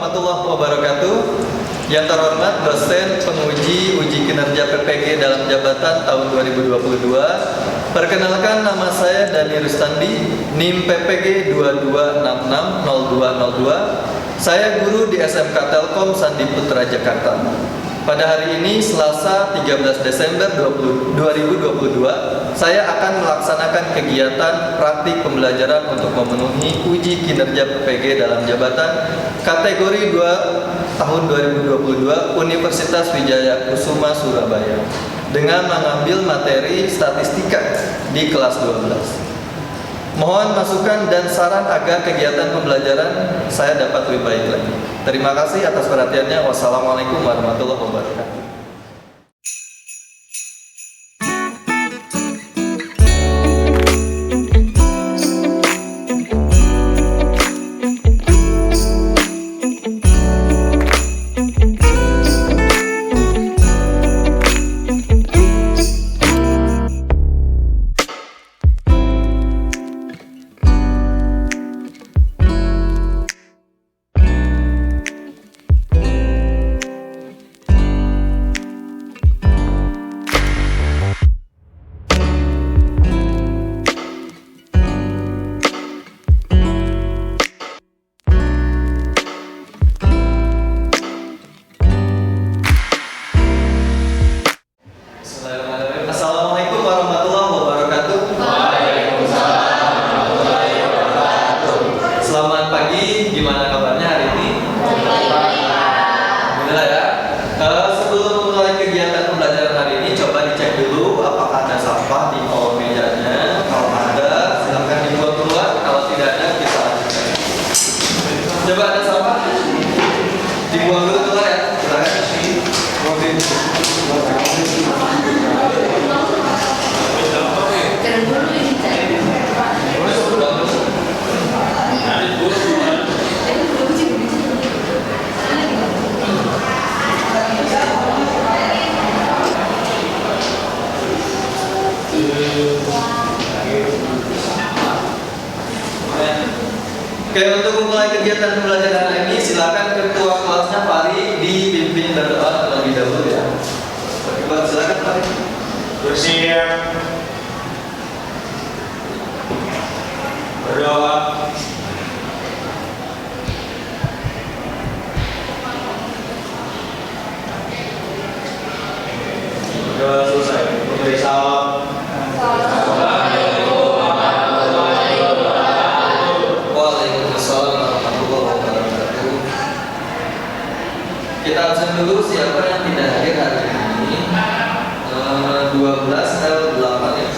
warahmatullahi wabarakatuh. Yang terhormat dosen penguji uji kinerja PPG dalam jabatan tahun 2022. Perkenalkan, nama saya Dani Rustandi, NIM PPG 22660202. Saya guru di SMK Telkom Sandi Putra Jakarta. Pada hari ini Selasa 13 Desember 2022, saya akan melaksanakan kegiatan praktik pembelajaran untuk memenuhi uji kinerja PPG dalam jabatan kategori 2 tahun 2022 Universitas Wijaya Kusuma Surabaya dengan mengambil materi statistika di kelas 12. Mohon masukan dan saran agar kegiatan pembelajaran saya dapat lebih baik lagi. Terima kasih atas perhatiannya. Wassalamualaikum warahmatullahi wabarakatuh. Assalamualaikum warahmatullahi wabarakatuh. Waalaikumsalam warahmatullahi wabarakatuh. Selamat pagi, gimana kabarnya hari ini? Alhamdulillah ya. Sebelum memulai kegiatan pembelajaran hari ini, coba dicek dulu apakah ada sampah di kolom mejanya. Kalau ada, silakan dibuang keluar. Kalau tidak ada, kita lanjutkan. Coba ada sampah, dibuang dulu keluar ya. Silakan. Oke, untuk memulai kegiatan pembelajaran hari ini, silakan ketua kelasnya Fahri dipimpin berdoa terlebih dahulu ya. Oke, silakan Fahri. Bersiap. Berdoa. Berdoa selesai. Memberi salam. Waalaikumsalam warahmatullahi wabarakatuh. Kita absen dulu siapa yang tidak hadir hari ini. 12 L8 ya.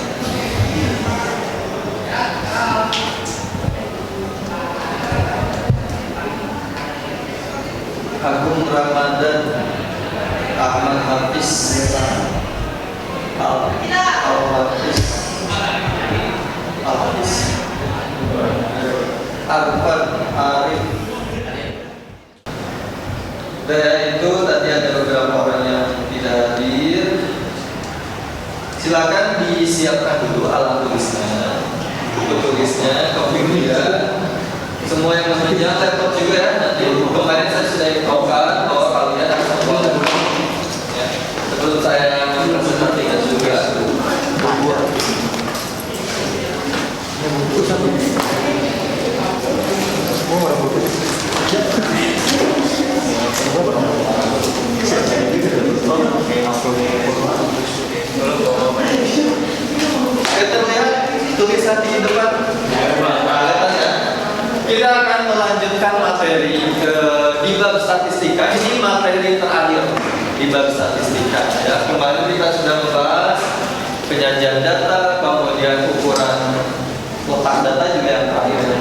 Agung Ramadan, Ahmad Hafiz, Al-Hafiz, Arfan Arif. Dan itu tadi ada beberapa orang yang tidak hadir. Silakan disiapkan dulu alat tulisnya, buku tulisnya, kopi ya. Semua yang memegang laptop juga ya. Nanti kemarin saya sudah infokan bahwa kalian akan membawa ya. Sebelum saya presentasikan juga. Terlihat tulisan di depan. Kelihatan ya? Kita akan melanjutkan materi di bab statistika. Ini materi terakhir di bab statistika. Ya, kemarin kita sudah membahas penyajian data, kemudian ukuran kotak data juga yang terakhir.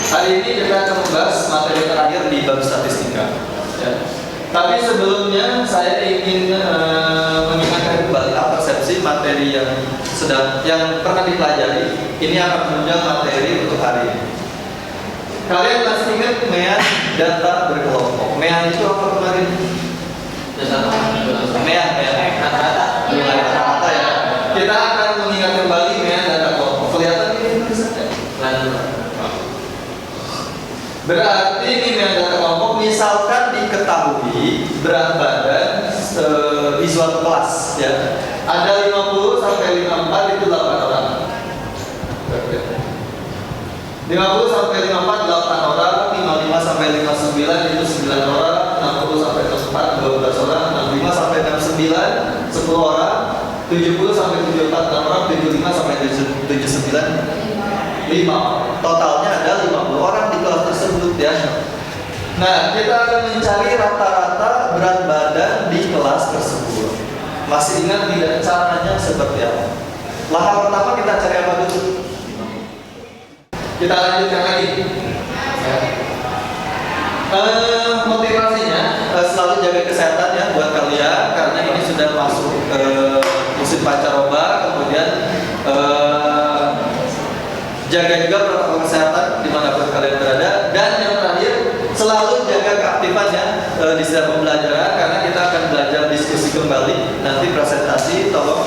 Hari ini kita akan membahas materi terakhir di bab statistika. Ya. Tapi sebelumnya saya ingin mengingatkan kembali persepsi materi yang pernah dipelajari. Ini akan menunjang materi untuk hari ini. Kalian masih ingat MEAN data berkelompok? MEAN itu apa kemarin? MEAN kata-kata ya. Kita akan mengingat kembali MEAN data kelompok. Kelihatan ini tulisannya? Berarti ini MEAN data kelompok misalkan diketahui berat badan di suatu kelas ya, ada 50 sampai 54 itu 8 orang. 50 sampai 54 8 orang, 55 sampai 59 itu 9 orang, 60 sampai 64 12 orang, 65 sampai 69 10 orang, 70 sampai 74 6 orang, 75 sampai 79 5. Totalnya ada 50 orang di kelas tersebut ya. Nah, kita akan mencari rata-rata berat badan di kelas tersebut. Masih ingat tidak caranya seperti apa? Langkah pertama kita cari apa dulu? Kita lanjutkan lagi. Ya. Motivasinya selalu jaga kesehatan ya buat kalian, karena ini sudah masuk musim pancaroba. Kemudian jaga juga protokol kesehatan dimanapun kalian berada. Dan yang terakhir, selalu jaga keaktifannya di setiap pembelajaran, karena kita akan belajar diskusi kembali. Nanti presentasi tolong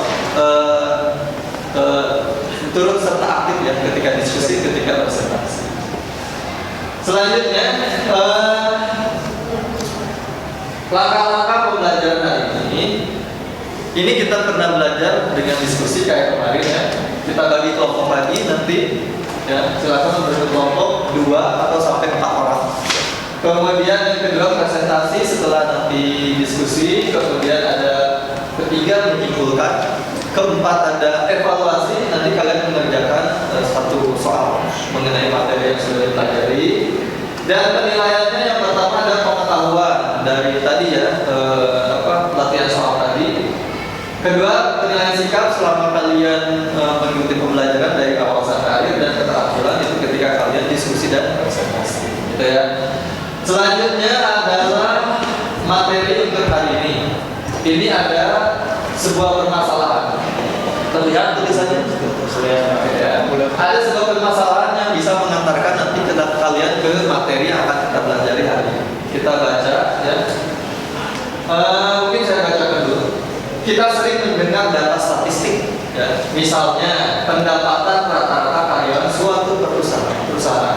turut serta aktif ya ketika diskusi, ketika presentasi. Selanjutnya, langkah-langkah pembelajaran hari ini kita pernah belajar dengan diskusi kayak kemarin ya. Kita bagi kelompok lagi nanti ya, silakan berkelompok 2 atau sampai 4 orang. Kemudian yang kedua presentasi setelah nanti diskusi, kemudian ada ketiga menyimpulkan, keempat ada evaluasi, nanti kalian mengerjakan satu soal mengenai materi yang sudah dipelajari. Dan penilaiannya yang pertama ada pengetahuan dari tadi ya, latihan soal tadi. Kedua, penilaian sikap selama kalian mengikuti pembelajaran dari awal sampai akhir, dan keterampilan itu ketika kalian diskusi dan presentasi, gitu ya. Selanjutnya adalah materi untuk hari ini. Ini ada sebuah permasalahan. Terlihat tulisannya? Ya. Ada sebuah permasalahan yang bisa mengantarkan nanti kalian ke materi yang akan kita pelajari hari ini. Kita baca ya. Mungkin saya bacakan dulu. Kita sering mendengar data statistik ya. Misalnya pendapatan rata-rata karyawan suatu perusahaan.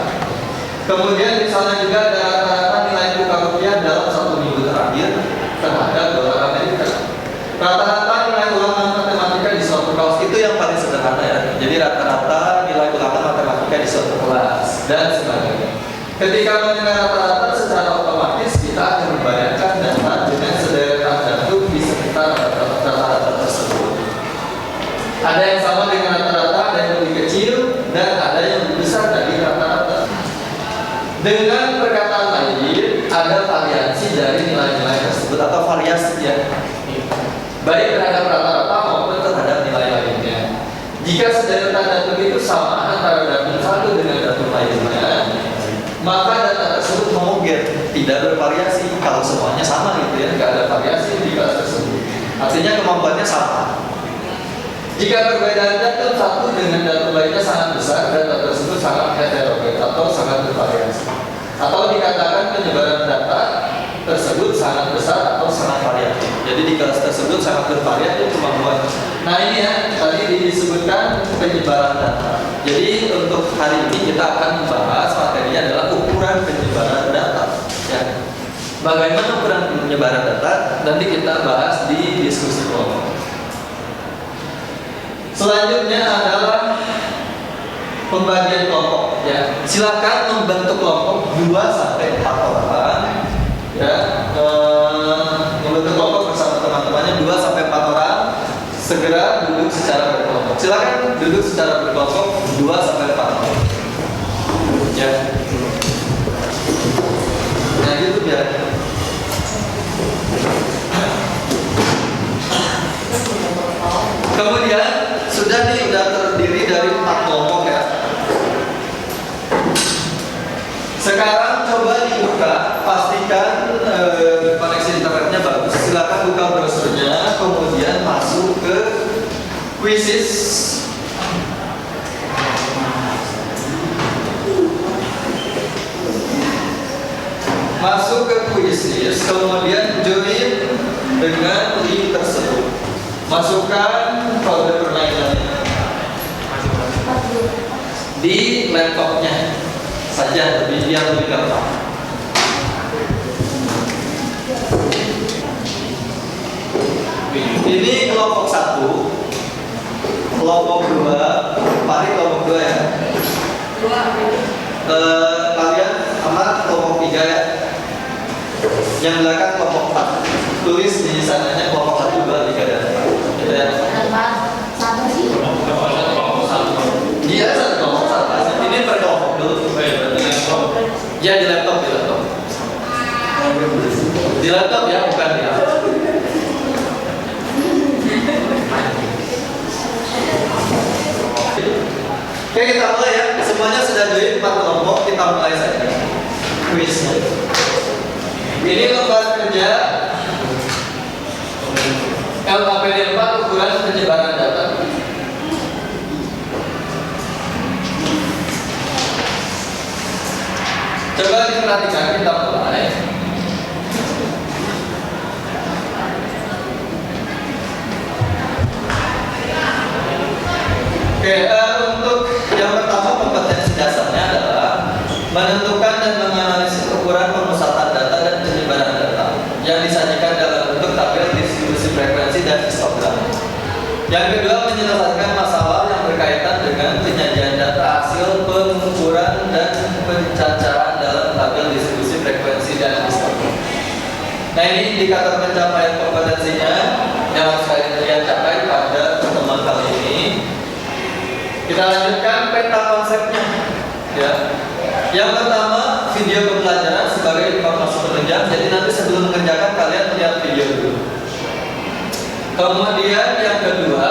Kemudian misalnya juga ada rata-rata nilai tukar rupiah dalam 1 minggu terakhir terhadap dolar Amerika. Rata-rata nilai ulangan matematika di suatu kelas, itu yang paling sederhana ya. Jadi rata-rata nilai ulangan matematika di suatu kelas dan sebagainya. Ketika mendengar rata-rata, secara otomatis kita akan membayangkan data dengan sederetan datum di sekitar rata-rata tersebut. Ada yang sama dengan rata-rata, ada yang lebih kecil, dan ada yang lebih besar dari rata-rata. Dengan perkataan lain, ada variasi dari nilai-nilai tersebut atau variasi ya, baik terhadap rata-rata maupun terhadap nilai lainnya. Jika sederetan datum itu sama antara datum satu dengan datum lainnya, maka data tersebut homogen, tidak bervariasi. Kalau semuanya sama gitu ya, nggak ada variasi di kelas tersebut, artinya kemampuannya sama. Jika perbedaan datum satu dengan datum lainnya sangat besar, data tersebut sangat heterogen atau sangat bervariasi. Atau dikatakan penyebaran data tersebut sangat besar atau sangat variatif. Jadi di kelas tersebut sangat bervariatif kemampuan. Nah ini ya, tadi disebutkan penyebaran data. Jadi untuk hari ini kita akan membahas materinya adalah ukuran penyebaran data ya. Bagaimana ukuran penyebaran data, nanti kita bahas di diskusi kelompok. Selanjutnya adalah pembagian kelompok ya. Silakan membentuk kelompok 2 sampai 4 orang ya. Membentuk kelompok bersama teman-temannya 2 sampai 4 orang. Segera duduk secara berkelompok. Silakan duduk secara berkelompok 2 sampai 4 orang. Ya. Nah gitu biar. Kemudian sudah terdiri dari 4 kelompok ya. Sekarang coba dibuka, pastikan koneksi internetnya bagus. Silakan buka browsernya, kemudian masuk ke quizzes. Masuk ke quizzes, kemudian join dengan link tersebut. Masukkan kode permainannya di laptopnya saja, biar lebih gampang. Ini kelompok 1, kelompok 2, Fahri kelompok 2 ya. Kalian Ahmad kelompok 3 ya. Yang belakang kelompok 4. Tulis di sananya kelompok 1, 2, 3 dan 4. Gitu ya. Iya, satu kelompok 1. Ini per kelompok dulu. Ya di laptop. Di laptop ya, bukan di laptop. Oke, kita mulai ya. Semuanya sudah join 4 kelompok, kita mulai saja kuisnya. Ini lembar kerja LKPD 4 ukuran penyebaran data. Coba diperhatikan, kita mulai. Oke, untuk yang pertama kompetensi dasarnya adalah menentukan dan menganalisis ukuran pemusatan data dan penyebaran data yang disajikan dalam bentuk tabel distribusi frekuensi dan histogram. Yang kedua, menyelesaikan masalah yang berkaitan dengan penyajian data hasil pengukuran dan pencacaran dalam tabel distribusi frekuensi dan histogram. Nah, ini indikator pencapaian kompetensinya yang harus kalian capai pada pertemuan kali ini. Kita lanjutkan peta konsepnya ya. Yang pertama, video pembelajaran sebagai informasi penunjang. Jadi nanti sebelum mengerjakan kalian lihat video dulu. Kemudian yang kedua,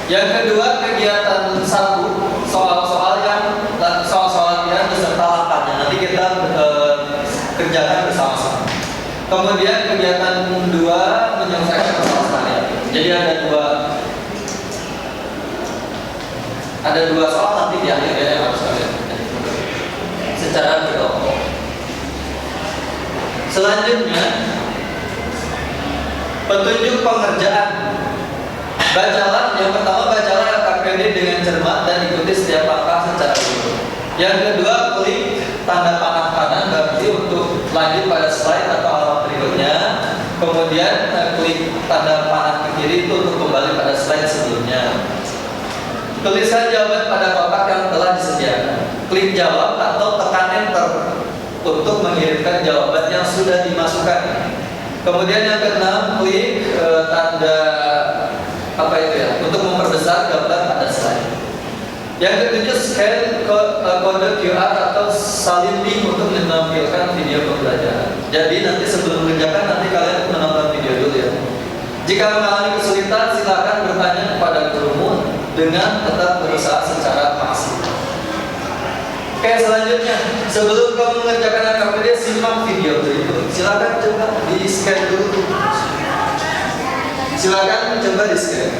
yang kedua kegiatan 1, soal-soal latihan beserta langkahnya. Nanti kita kerjakan bersama-sama. Kemudian kegiatan 2, menyelesaikan masalah kalian. Jadi ada dua soal nanti di akhir ya yang harus kalian secara berkelompok. Selanjutnya, petunjuk pengerjaan. Bacalah, yang pertama bacalah LKPD dengan cermat dan ikuti setiap langkah secara utuh. Yang kedua, klik tanda panah kanan berarti untuk lanjut pada slide atau halaman berikutnya. Kemudian klik tanda panah ke kiri itu untuk kembali pada slide sebelumnya. Tuliskan jawaban pada kotak yang telah disediakan. Klik jawab atau tekan enter untuk mengirimkan jawaban yang sudah dimasukkan. Kemudian yang keenam, klik tanda untuk memperbesar gambar pada slide. Yang ketujuh, scan kode QR atau salin link untuk menampilkan video pembelajaran. Jadi nanti sebelum mengerjakan nanti kalian menonton video dulu ya. Jika mengalami kesulitan, silakan bertanya kepada gurumu dengan tetap berusaha secara maksimal. Oke, selanjutnya, sebelum kamu mengerjakan LKPD, simak video berikut. Silakan coba di scan dulu. Silakan coba di scan.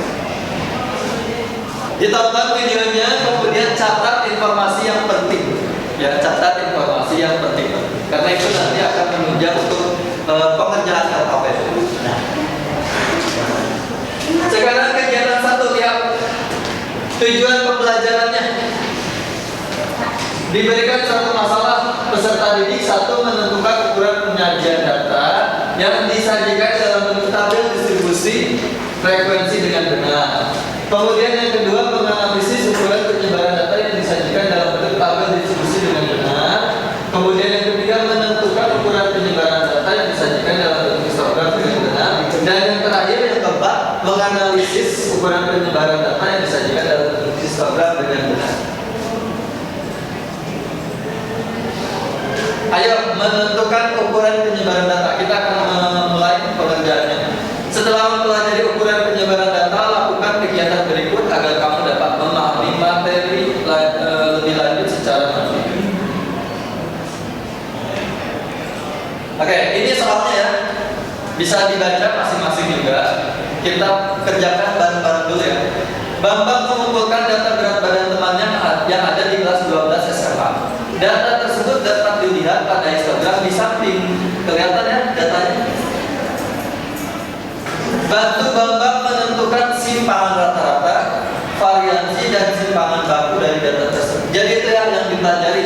Ditonton videonya, kemudian catat informasi yang penting. Ya, catat informasi yang penting. Karena itu nanti akan menunjang untuk pengerjaan LKPD. Sekarang kegiatan 1, lihat tujuan pembelajarannya. Diberikan satu masalah, peserta didik 1 menentukan ukuran penyajian data yang disajikan dalam bentuk tabel distribusi frekuensi dengan benar. Kemudian yang kedua, menganalisis ukuran penyebaran data yang disajikan dalam bentuk tabel distribusi dengan benar. Kemudian yang ketiga, menentukan ukuran penyebaran data yang disajikan dalam bentuk histogram dengan benar. Dan yang terakhir, yang keempat, menganalisis ukuran penyebaran data yang disajikan dalam bentuk histogram dengan benar. Ayo menentukan ukuran penyebaran data. Kita akan mulai pengerjaannya. Setelah mempelajari ukuran penyebaran data, lakukan kegiatan berikut agar kamu dapat memahami materi lebih lanjut secara mandiri. Oke, ini soalnya ya. Bisa dibaca masing-masing juga. Kita kerjakan bareng-bareng dulu ya. Bambang mengumpulkan data berat badan temannya yang ada di kelas 12 SMA. Data tersebut dapat dilihat pada histogram di samping. Kelihatan ya datanya? Bantu Bambang menentukan simpangan rata-rata, variansi dan simpangan baku dari data tersebut. Jadi itu yang dipelajari.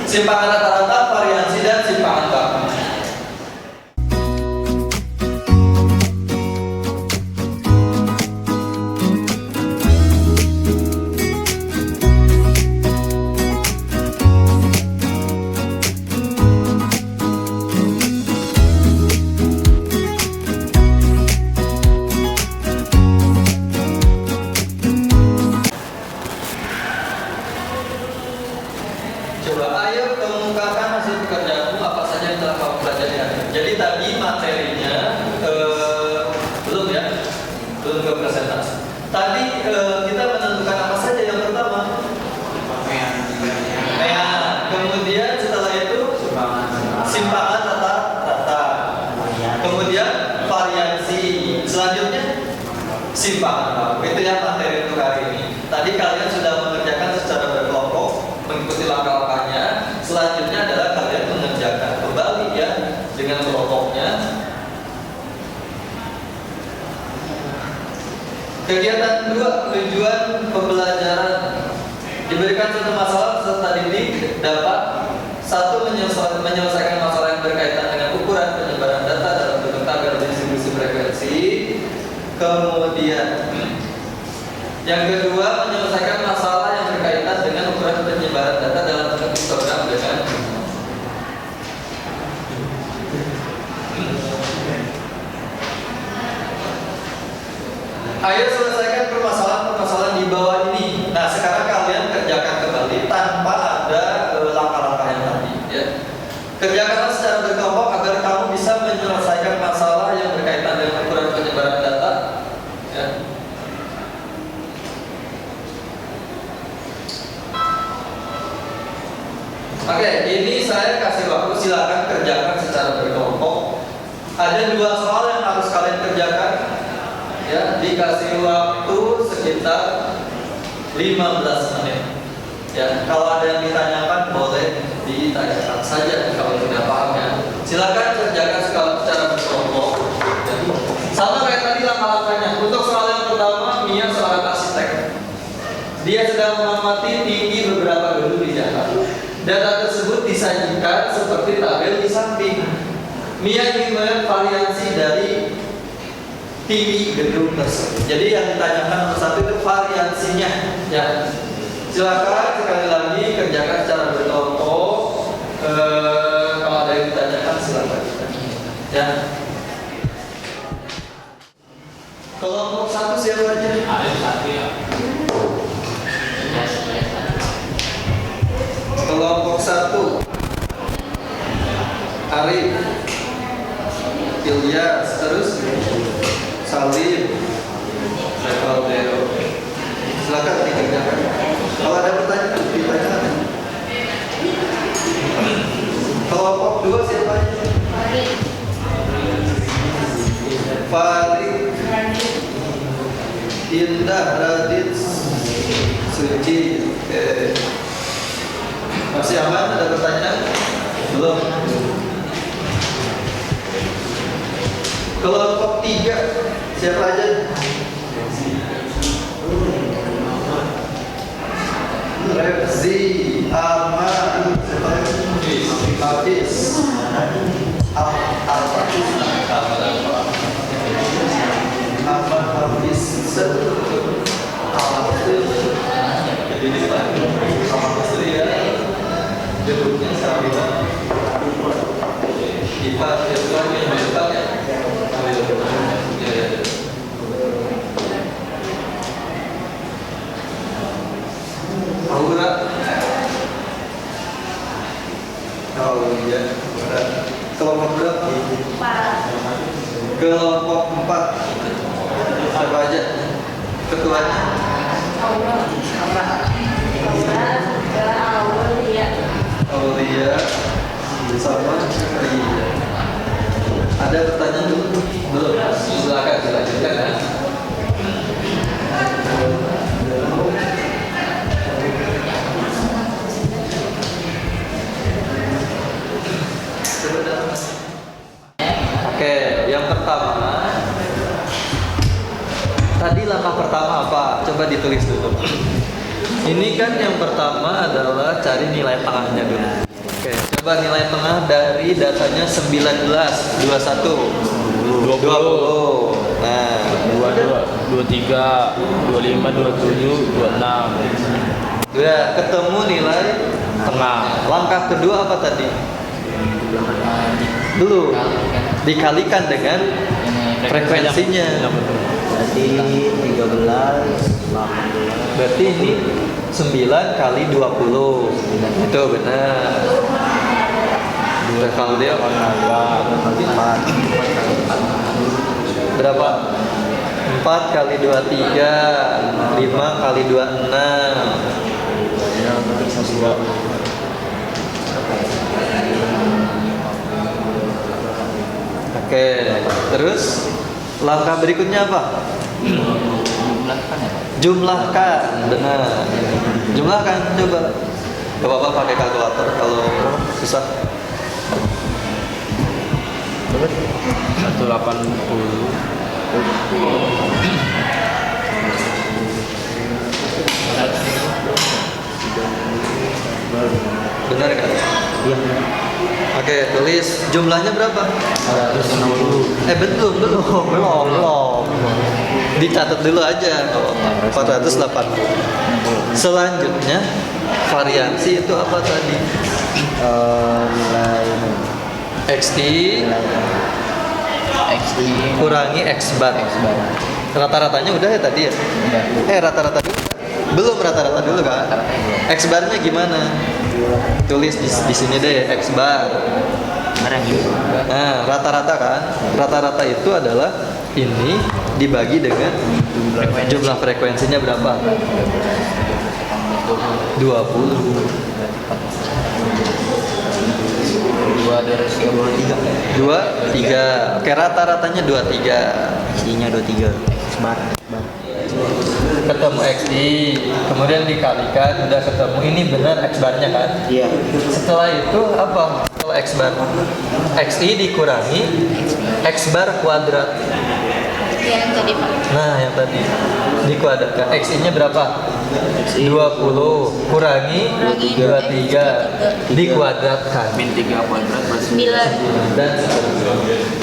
Simpangan rata-rata, variansi dan simpangan baku. variansi. Selanjutnya simpangan waktu. Itu yang materi untuk hari ini. Tadi kalian sudah mengerjakan secara berkelompok, mengikuti langkah-langkahnya. Selanjutnya adalah kalian mengerjakan kembali ya dengan kelompoknya. Kegiatan 2, tujuan pembelajaran. Diberikan satu masalah peserta didik dapat satu menyelesaikan masalah yang berkaitan dengan ukuran penyebaran data dalam bentuk tabel distribusi frekuensi. Kemudian yang kedua menyelesaikan masalah yang berkaitan dengan ukuran penyebaran data dalam bentuk histogram dengan ayo selesaikan permasalahan-permasalahan di bawah ini. Nah, sekarang kalian kerjakan kembali tanpa ada langkah-langkah yang tadi ya. Kerjakanlah secara berkelompok agar kamu bisa menyelesaikan masalah yang berkaitan dengan ukuran penyebaran data ya. Oke, ini saya kasih waktu, silakan kerjakan secara berkelompok. Ada 2 soal yang harus kalian kerjakan. Ya, dikasih waktu sekitar 15 menit. Ya, kalau ada yang ditanyakan boleh ditanyakan saja kalau tidak paham ya. Silakan kerjakan secara berkelompok. Ya. Sama kayak tadi langkah-langkahnya. Untuk soal yang pertama, Mia seorang arsitek. Dia sedang mengamati tinggi beberapa gedung di Jakarta. Data tersebut disajikan seperti tabel di samping. Mia ingin melihat variasi dari tinggi gedung tersebut. Jadi yang ditanyakan nomor 1 itu variansinya. Ya, silakan sekali lagi kerjakan secara berkelompok. Kalau ada yang ditanyakan silakan. Ya. Kelompok 1 siapa aja? Ada satu ya. Kelompok 1 Arif, Ilyas, terus Salim, Revaldeo. Silakan dikerjakan. Kalau ada pertanyaan, ditanyakan. Kelompok 2 siapa aja? Farid, Indah, Radit, Suci. Masih aman? Ada pertanyaan? Belum. Kelompok 3 siapa aja? Refzi, Ahmad, Hafiz, Ahmad Hafiz, ini Pak, ya. Judulnya Sabila. Ipa, itu yang depan ya. Aura. Oh iya. Kelompok berapa? Kelompok 4. Siapa aja? Ketuanya? Aulia sama Ria. Ada pertanyaan dulu? Belum? Silakan dilanjutkan ya. Oke, yang pertama. Tadi langkah pertama apa? Coba ditulis dulu. Ini kan yang pertama adalah cari nilai tengahnya dulu. Oke, coba nilai tengah dari datanya 19, 21, 20. Nah, 22, 23, 25, 27, 26. udah ketemu nilai tengah. Langkah kedua apa tadi? Dulu dikalikan dengan frekuensinya. Berarti 13, 18. Berarti ini 9 kali 20. Itu benar. Kalau dia berapa? 4 kali 23, 5 kali 26. Oke. Oke, terus langkah berikutnya apa? Jumlahkan ya Pak. Jumlahkan, benar. Jumlahkan, coba. Gak apa-apa pakai kalkulator kalau susah. 180. Benar kan? Iya. Oke, tulis jumlahnya berapa? 460. Belum. Dicatat dulu aja. 480. Selanjutnya variansi itu apa tadi? Nilai XI XI kurangi X bar. Rata-ratanya udah ya tadi ya? Udah. Rata-rata dulu. Belum rata-rata dulu kan? X barnya gimana? Tulis di sini deh X bar. Barang gitu. Nah, rata-rata kan? Rata-rata itu adalah ini dibagi dengan jumlah frekuensinya berapa? 20. 23. Oke, rata-ratanya 23. Isinya 23. Bar. Ketemu XI, kemudian dikalikan, udah ketemu ini benar X barnya kan? Iya. Setelah itu apa? Setelah X bar, XI dikurangi X bar kuadrat. Ya, yang tadi Pak. Nah, yang tadi dikuadratkan. XI-nya berapa? 20 kurangi 23 dikuadratkan. Min 3 kuadrat berarti 9. Dan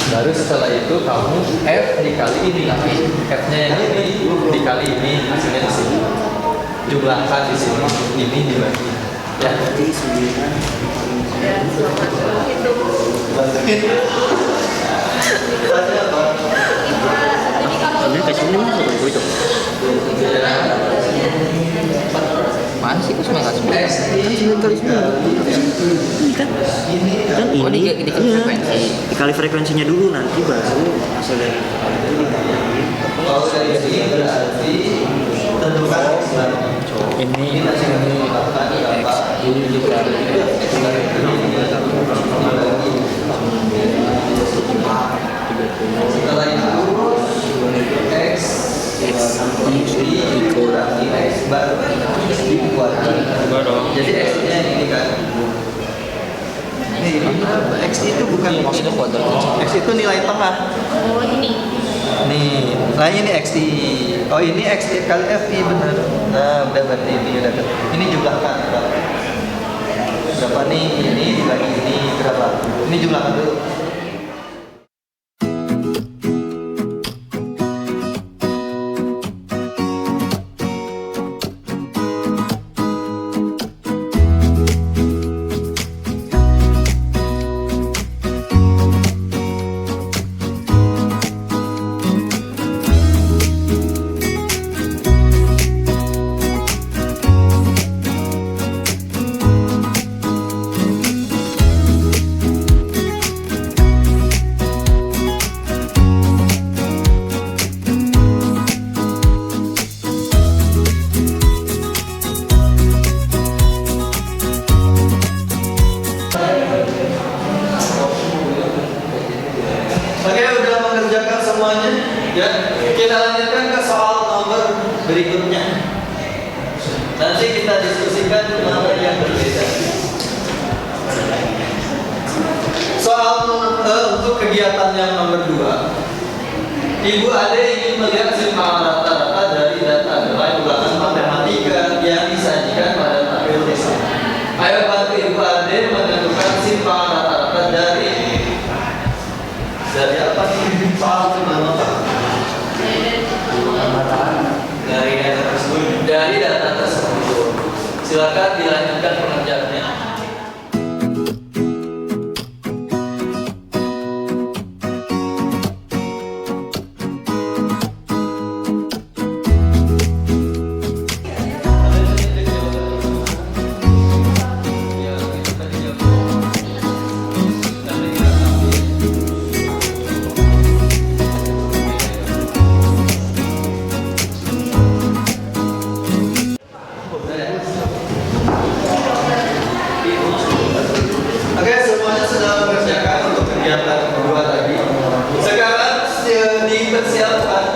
baru setelah itu kamu F dikali ini, F-nya yang ini dikali ini, hasilnya di sini. Jumlahkan di sini, ini dibagi. Ya. Ini kasih ini berapa itu? Mana sih kok 9 kali 9? 9 kali 9. Ini kan. Kan ini. Oh, dikali frekuensi. Dikali frekuensinya dulu nanti baru hasil dari itu dikali. Kalau dari sini berarti tentukan ini X ini dikali setelah itu X dikurangi X bar dikuadrat. Jadi X-nya ini kan. Ini X itu bukan itu kuadrat. X itu nilai tengah. Oh, ini. Nih, nah ini XI. Oh ini XI kali FI benar. Nah udah berarti ini udah. Ini jumlahkan berapa nih? Ini dibagi ini berapa? Ini jumlahkan dulu. Oke, udah mengerjakan semuanya. Ya, kita lanjutkan ke soal nomor berikutnya. Nanti kita diskusikan mana yang berbeda. Soal untuk kegiatan yang nomor 2. Ibu Ade ingin melihat simpangan rata-rata dari data nilai ulangan matematika yang disajikan pada tabel tes. Ayo bantu Ibu Ade menentukan simpangan rata-rata dari apa nih? Soal kemana Pak? Dari data tersebut. Silakan dilanjutkan pengerjaannya.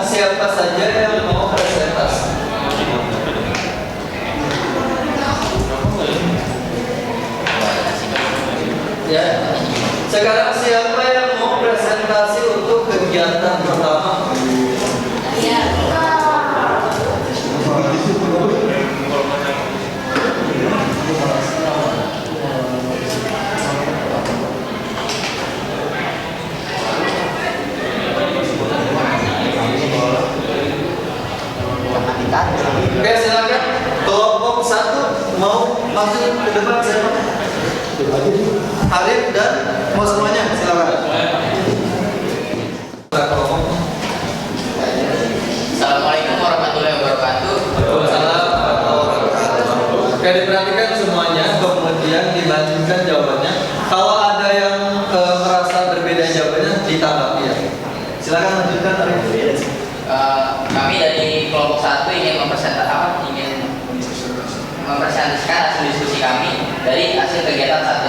siapa saja yang mau presentasi? Ya. Sekarang siapa yang mau presentasi untuk kegiatan pertama? Iya. Oke, silakan. Kelompok 1 mau masuk ke depan siapa? Arif dan mau semuanya, silakan. Assalamualaikum warahmatullahi wabarakatuh. Oke, diperhatikan semuanya, kemudian dilanjutkan jawabannya. Kalau ada yang merasa berbeda jawabannya, ditanggapi ya. Silakan lanjutkan Arif. Kami dari kelompok 1 ingin mempresentasikan hasil diskusi kami dari hasil kegiatan 1.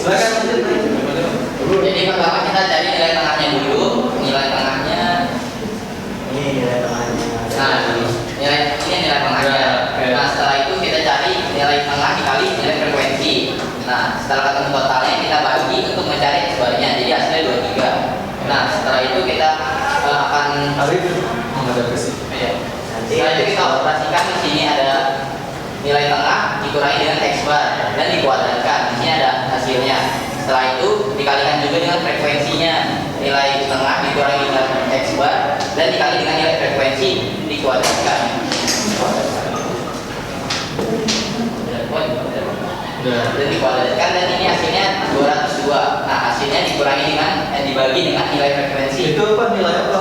Silakan lanjutkan. Jadi pertama kita cari nilai tengahnya dulu. Nilai tengahnya. Nah, ini nilai tengahnya. Nah, setelah itu kita cari nilai tengah dikali nilai frekuensi. Nah, setelah ketemu totalnya kita bagi untuk mencari X-barnya. Jadi hasilnya 23. Nah, setelah itu kita akan Arif menghadap ke sini. setelah itu kita operasikan. Di sini ada nilai tengah dikurangi dengan X-bar dan dikuadratkan. Di sini ada hasilnya. Setelah itu dikalikan juga dengan frekuensinya. Nilai tengah dikurangi dengan X-bar dan dikali dengan nilai frekuensi dikuadratkan. Dan dikuadratkan, dan ini hasilnya 202. Nah, hasilnya dikurangi dengan dibagi dengan nilai frekuensi. Itu apa nilai apa?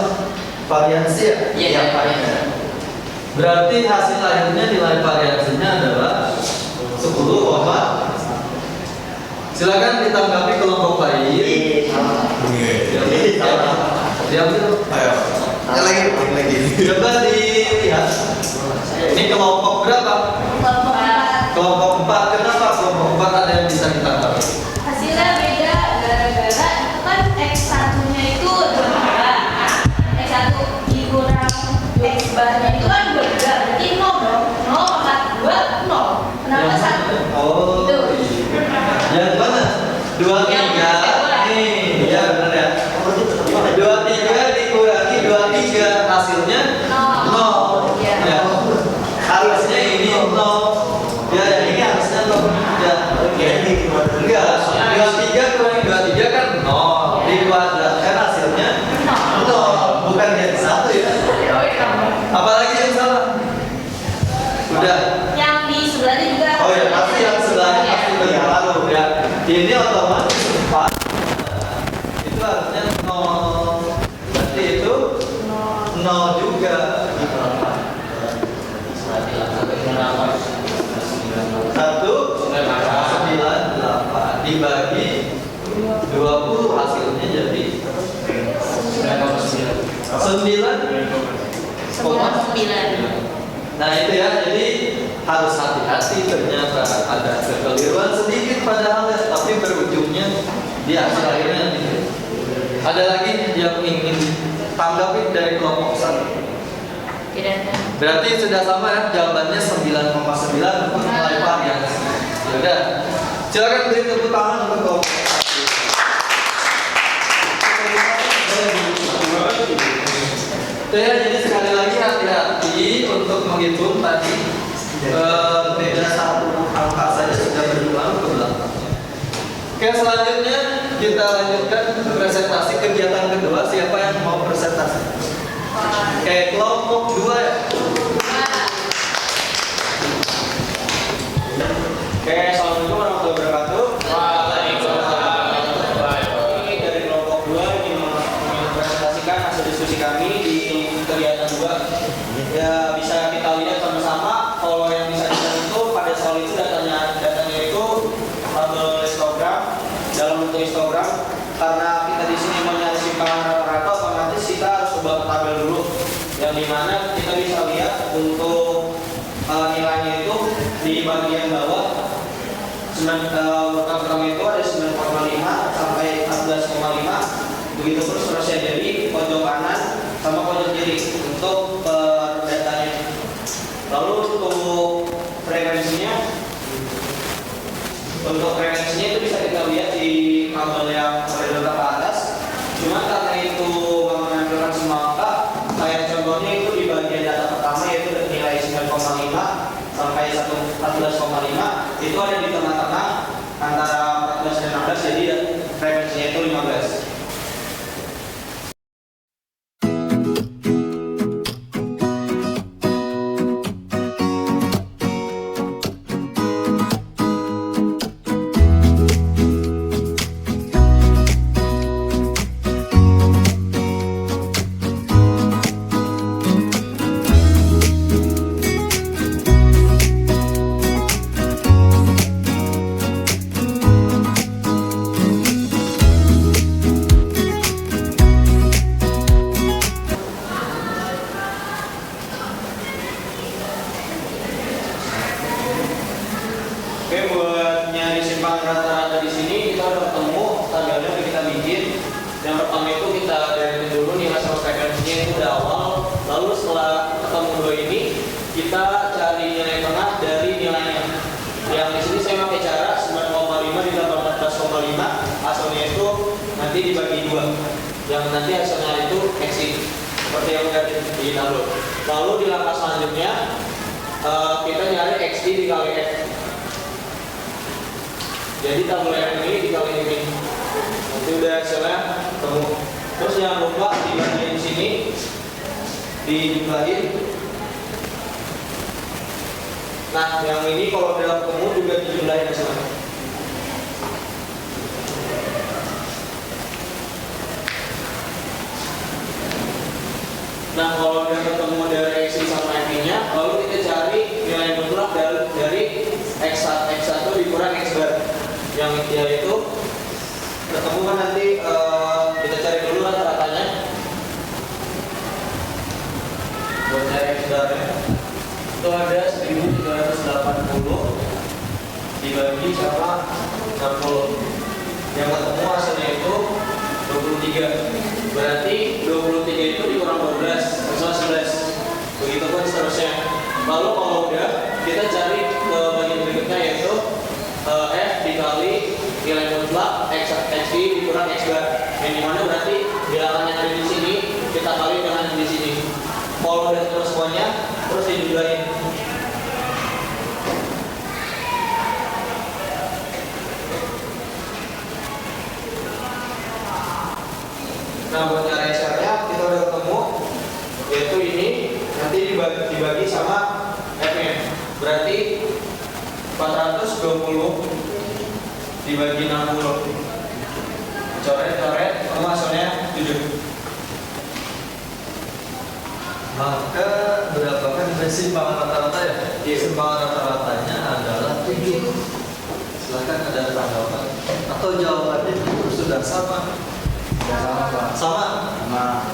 Variansi ya? Iya, nilai variansi. Berarti hasil akhirnya nilai variansinya adalah 10, silakan ditanggapi kelompok lain. Diambil. Ayo. Lagi. Coba dilihat. Ini kelompok berapa? Kelompok 4. Kenapa kelompok 4 ada yang bisa ditanggapi? Hasilnya beda gara-gara itu kan X1-nya itu 22. X1 dikurang X-barnya itu kan 22. Berarti 0 dong. 0 pangkat 2, 0. Kenapa 1? Oh, Itu. yang mana? 23. Nih, ya benar ya. 23 dikurangi 23, hasilnya 0. Iya. Ya. Harusnya ini 0. Ya, ini harusnya 0. Ya. Enggak. 23 kurangi 23 kan 0. Dikuadratkan hasilnya 0. Bukan jadi 1 ya. Apalagi yang salah? Udah. Yang di sebelahnya juga. Oh ya, pasti yang sebelahnya pasti berpengaruh ya. Ini otomatis 4. Itu harusnya 0. Berarti itu 0 juga. 198 dibagi 20 hasilnya jadi 9,9. Nah itu ya, jadi harus hati-hati, ternyata ada kekeliruan sedikit pada hal tapi berujungnya di hasil akhirnya gitu. Ada lagi yang ingin tanggapi dari kelompok 1? Tidak ada. Berarti sudah sama ya, jawabannya 9,9 untuk nilai variansi. Yaudah, silakan beri tepuk tangan untuk kelompok 1. Ya, jadi sekali lagi hati-hati untuk menghitung tadi beda satu angka saja sudah berulang ke belakang. Oke, selanjutnya kita lanjutkan presentasi kegiatan kedua. Siapa yang mau presentasi? Oke, kelompok 2 ya. Oke, assalamualaikum warahmatullahi wabarakatuh. Ini dari kelompok 2 ingin mempresentasikan hasil diskusi kami di kegiatan 2. Ya bisa kita lihat sama-sama kalau yang bisa dilihat itu pada soal itu datanya itu tabel histogram dalam bentuk histogram. Karena kita di sini mencari simpangan rata-rata, otomatis kita harus ubah ke tabel dulu. Yang dimana kita bisa lihat untuk nilainya itu di bagian bawah urutan pertama itu ada 9,5 sampai 14,5, begitu terusnya jadi pojok kanan sama pojok kiri untuk datanya. Lalu untuk frekuensinya itu bisa kita lihat di tabel yang horizontal ke atas. Cuma karena itu menampilkan semua angka, kayak contohnya itu di bagian data pertama yaitu nilai 9,5 sampai 14,5 itu ada di tengah-tengah antara 14 dan 16, jadi frekuensinya itu 15. Oke, buat nyari simpangan rata-rata di sini kita udah ketemu tabelnya udah kita bikin. Yang pertama itu kita dari dulu nilai sama frekuensinya itu udah awal. Lalu setelah ketemu dua ini kita cari nilai tengah dari nilainya. Yang di sini saya pakai cara 9,5 ditambah 14,5, hasilnya itu nanti dibagi 2. Yang nanti hasilnya itu X seperti yang udah di tabel. Lalu di langkah selanjutnya kita nyari XD dikali F. Jadi tabel yang ini dikali ini, nanti udah hasilnya ketemu. Terus jangan lupa di bagian sini dijumlahin. Nah, yang ini kalau udah ketemu juga dijumlahin hasilnya. Nah, kalau udah ketemu dari X sama F-nya, lalu kita cari nilai mutlak dari X1 dikurang X bar. Yang itu ketemu kan nanti kita cari dulu rata-ratanya. Buat cari X barnya itu ada 1380 dibagi sama 60. Yang ketemu hasilnya itu 23. Berarti 23 itu dikurang 12 sama 11. Begitu pun seterusnya. Lalu kalau udah kita cari ke bagian berikutnya yaitu F dikali nilai mutlak XI dikurang X bar. Yang dimana berarti bilangan yang ada di sini kita kali dengan di sini. Kalau udah terus semuanya terus dijumlahin. Nah, buat cara SR-nya kita udah ketemu yaitu ini nanti dibagi sama F-nya. Berarti 420 dibagi 60. Coret-coret sama hasilnya 7. Maka berapakah nilai simpangan rata-rata ya? Simpangan rata-ratanya adalah 7. Silahkan ada tanggapan atau jawabannya itu sudah sama. Sama.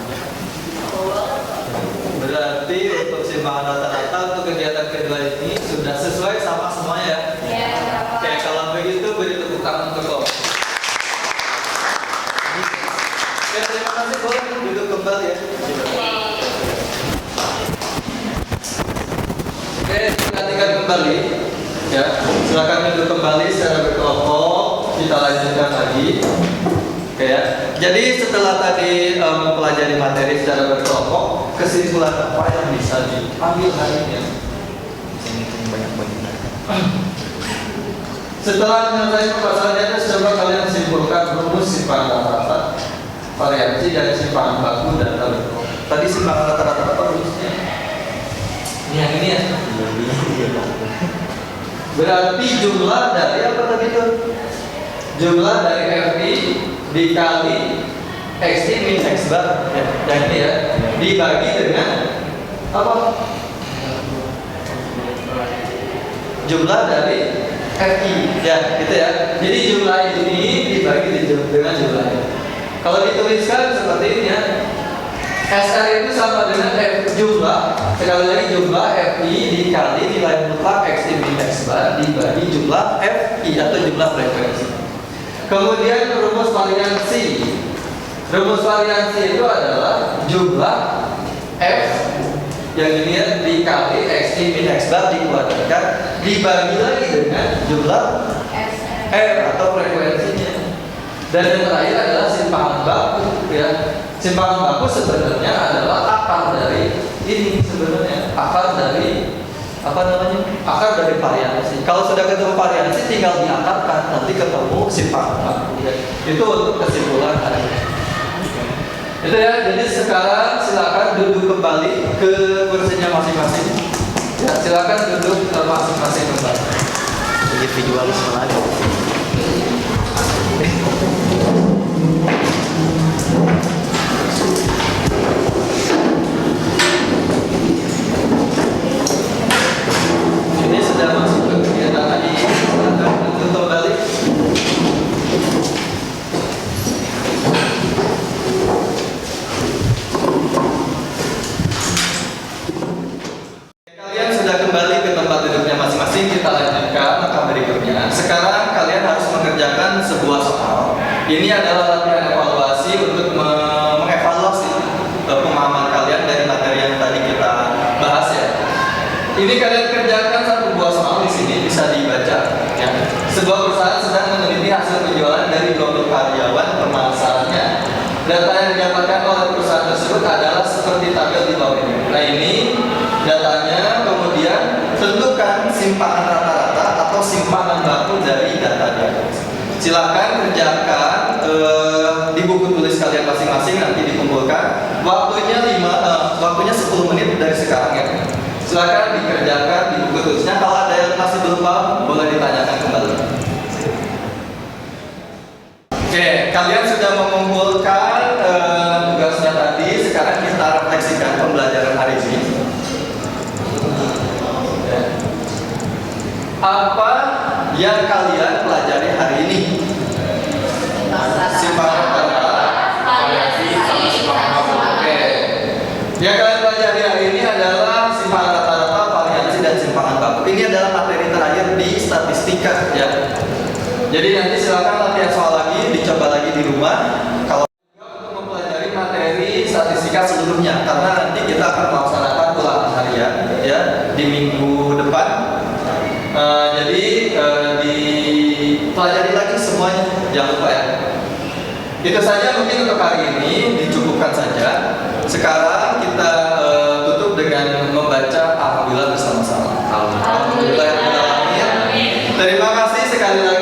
Berarti untuk simpangan rata-rata untuk kegiatan kedua ini sudah sesuai sama semuanya ya? Ya. Oke, kalau begitu beri tepuk tangan untuk kelompok. Oke, terima kasih, boleh duduk kembali ya. Oke, perhatikan kembali ya. Silakan duduk kembali secara berkelompok. Kita lanjutkan lagi. Oke ya. Jadi setelah tadi mempelajari materi secara berkelompok, kesimpulan apa yang bisa diambil hari ini? Setelah menyelesaikan permasalahan ini, coba kalian simpulkan rumus simpangan rata-rata, variasi dan simpangan baku dan berkelompok. Tadi simpangan rata-rata apa rumusnya? Yang ini ya. Berarti jumlah dari apa tadi itu? Jumlah dari FI dikali XT min X bar ya, yang ini ya, dibagi dengan apa? Jumlah dari FI ya, gitu ya. Jadi jumlah ini dibagi dengan jumlah ini. Kalau dituliskan seperti ini ya, SR itu sama dengan F jumlah, sekali lagi jumlah FI dikali nilai mutlak XT min X bar dibagi jumlah FI atau jumlah frekuensi. Kemudian rumus variansi. Rumus variansi itu adalah jumlah F yang ini ya, dikali XT min X bar dikuadratkan dibagi lagi dengan jumlah R atau frekuensinya. Dan yang terakhir adalah simpangan baku ya. Simpangan baku sebenarnya adalah akar dari ini sebenarnya, akar dari apa namanya? Akar dari variansi. Kalau sudah ketemu variansi tinggal diakarkan, nanti ketemu simpangan baku ya. Itu untuk kesimpulan hari ini. Itu ya, jadi sekarang silakan duduk kembali ke kursinya masing-masing. Ya, silakan duduk masing-masing kembali. Jadi visualisme lagi. Ini sudah masuk ke kegiatan tadi. Silakan duduk kembali. Kalian sudah kembali ke tempat duduknya masing-masing. Kita lanjutkan langkah berikutnya. Sekarang kalian harus mengerjakan sebuah soal. Ini adalah latihan evaluasi untuk mengevaluasi pemahaman kalian dari materi yang tadi kita bahas ya. Ini kalian kerjakan satu buah soal di sini bisa dibaca. Ya. Sebuah perusahaan sedang meneliti hasil penjualan dari 20 karyawan pemasarannya. Data yang didapatkan oleh perusahaan tersebut adalah seperti tabel di bawah ini. Nah ini datanya, kemudian tentukan simpangan rata-rata atau simpangan baku dari data dia. Silakan kerjakan di buku tulis kalian masing-masing, nanti dikumpulkan. Waktunya 10 menit dari sekarang ya. Silakan dikerjakan di buku tulisnya. Kalau ada yang masih belum paham, boleh ditanyakan kembali. Oke, kalian sudah mengumpulkan tugasnya tadi. Sekarang kita refleksikan pembelajaran hari ini. Apa yang kalian pelajari hari ini? Simpangan rata, variasi, sama simpangan baku. Oke. Yang kalian pelajari hari ini adalah simpangan rata-rata, variasi, dan simpangan baku. Ini adalah materi terakhir di statistika ya. Jadi nanti silakan latihan soal lagi, dicoba lagi di rumah. Kalau untuk mempelajari materi statistika seluruhnya, karena nanti kita akan melaksanakan ulangan harian ya di minggu depan. Jadi dipelajari lagi semuanya, jangan lupa ya. Itu saja mungkin untuk hari ini, dicukupkan saja. Sekarang kita tutup dengan membaca Alhamdulillah bersama-sama. Alhamdulillah. Terima kasih sekali lagi.